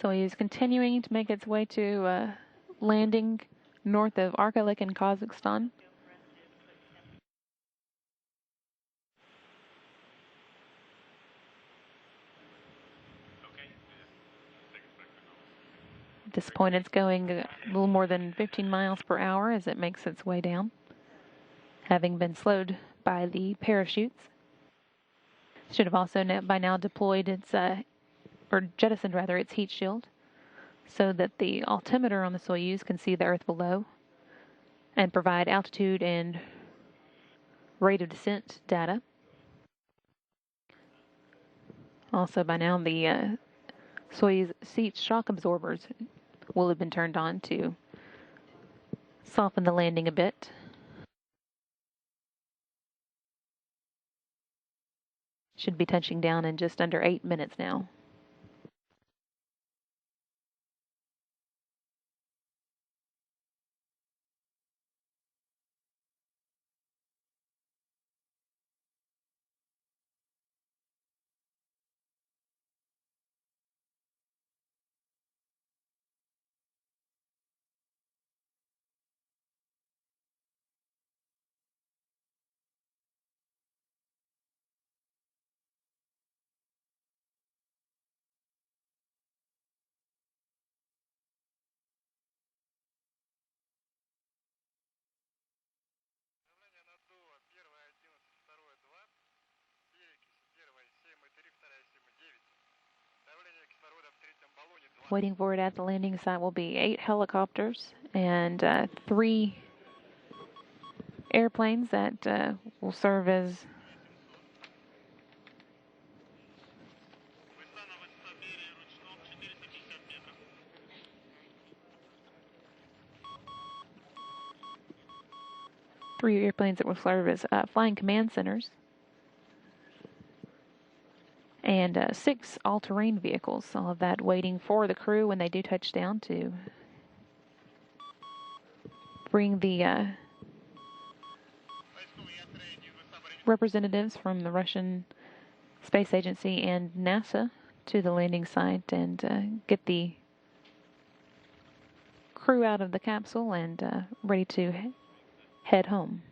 Soyuz continuing to make its way to landing north of Arkalyk in Kazakhstan. At this point, it's going a little more than 15 miles per hour as it makes its way down, having been slowed by the parachutes. Should have also by now deployed its, or jettisoned rather, its heat shield, so that the altimeter on the Soyuz can see the Earth below and provide altitude and rate of descent data. Also, by now, the Soyuz seat shock absorbers will have been turned on to soften the landing a bit. Should be touching down in just under 8 minutes now. Waiting for it at the landing site will be 8 helicopters and 3 airplanes that will serve as flying command centers, and 6 all-terrain vehicles. All of that waiting for the crew when they do touch down to bring the representatives from the Russian Space Agency and NASA to the landing site and get the crew out of the capsule and ready to head home.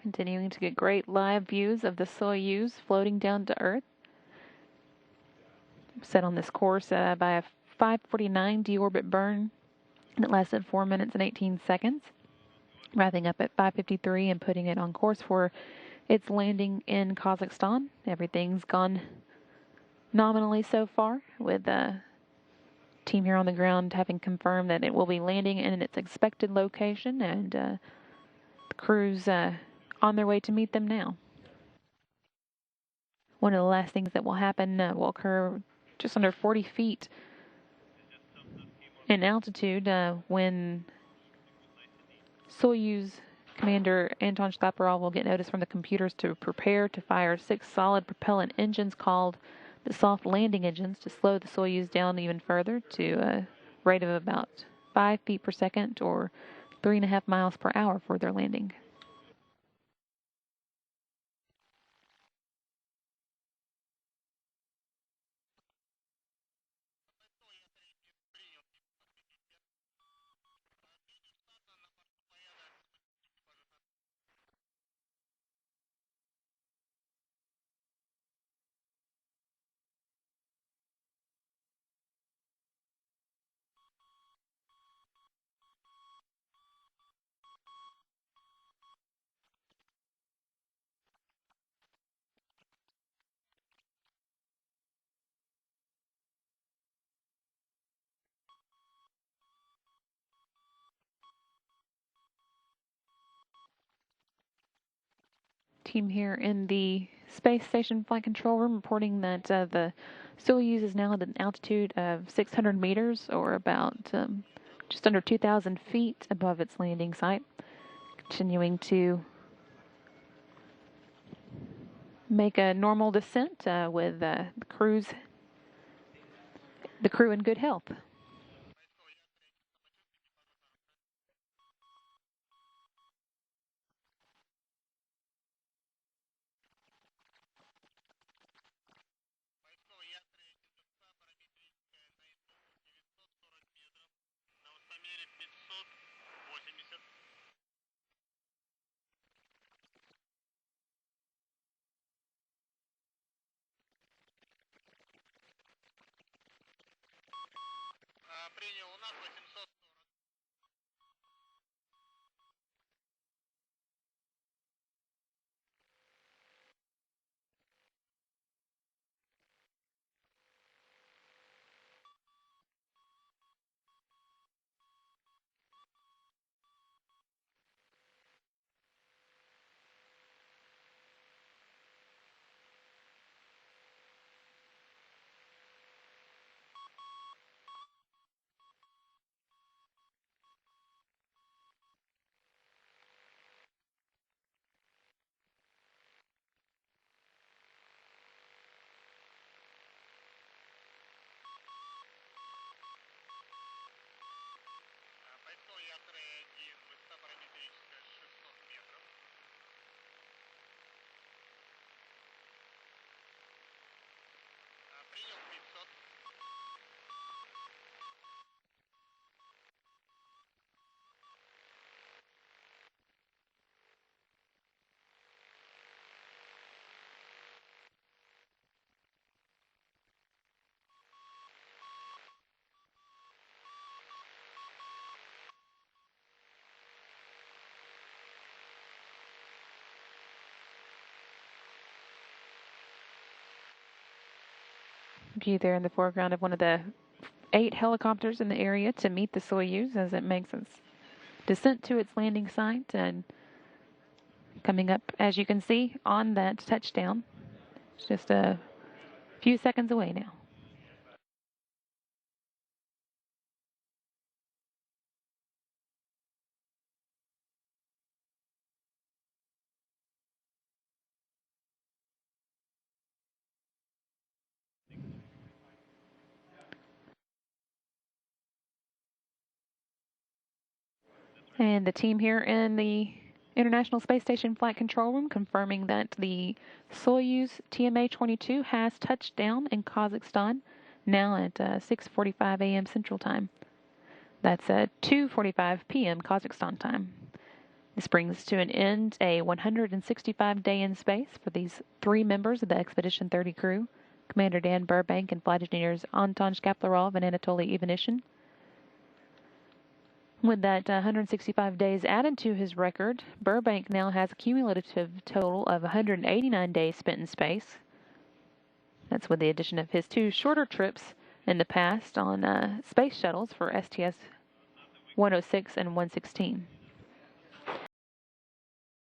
Continuing to get great live views of the Soyuz floating down to Earth. Set on this course by a 5:49 deorbit burn that lasted 4 minutes and 18 seconds, wrapping up at 5:53 and putting it on course for its landing in Kazakhstan. Everything's gone nominally so far, with the team here on the ground having confirmed that it will be landing in its expected location, and the crew's on their way to meet them now. One of the last things that will happen will occur just under 40 feet in altitude when Soyuz Commander Anton Shtaparov will get notice from the computers to prepare to fire 6 solid propellant engines called the soft landing engines to slow the Soyuz down even further to rate of about 5 feet per second or 3.5 miles per hour for their landing. Team here in the Space Station Flight Control Room reporting that the Soyuz is now at an altitude of 600 meters, or about just under 2,000 feet above its landing site, continuing to make a normal descent with the crew in good health. View there in the foreground of one of the 8 helicopters in the area to meet the Soyuz as it makes its descent to its landing site, and coming up, as you can see, on that touchdown. It's just a few seconds away now. And the team here in the International Space Station Flight Control Room confirming that the Soyuz TMA-22 has touched down in Kazakhstan now at 6:45 a.m. Central Time. That's 2:45 p.m. Kazakhstan time. This brings to an end a 165-day in space for these 3 members of the Expedition 30 crew, Commander Dan Burbank and flight engineers Anton Shkaplerov and Anatoly Ivanishin. With that 165 days added to his record, Burbank now has a cumulative total of 189 days spent in space. That's with the addition of his 2 shorter trips in the past on space shuttles for STS-106 and 116.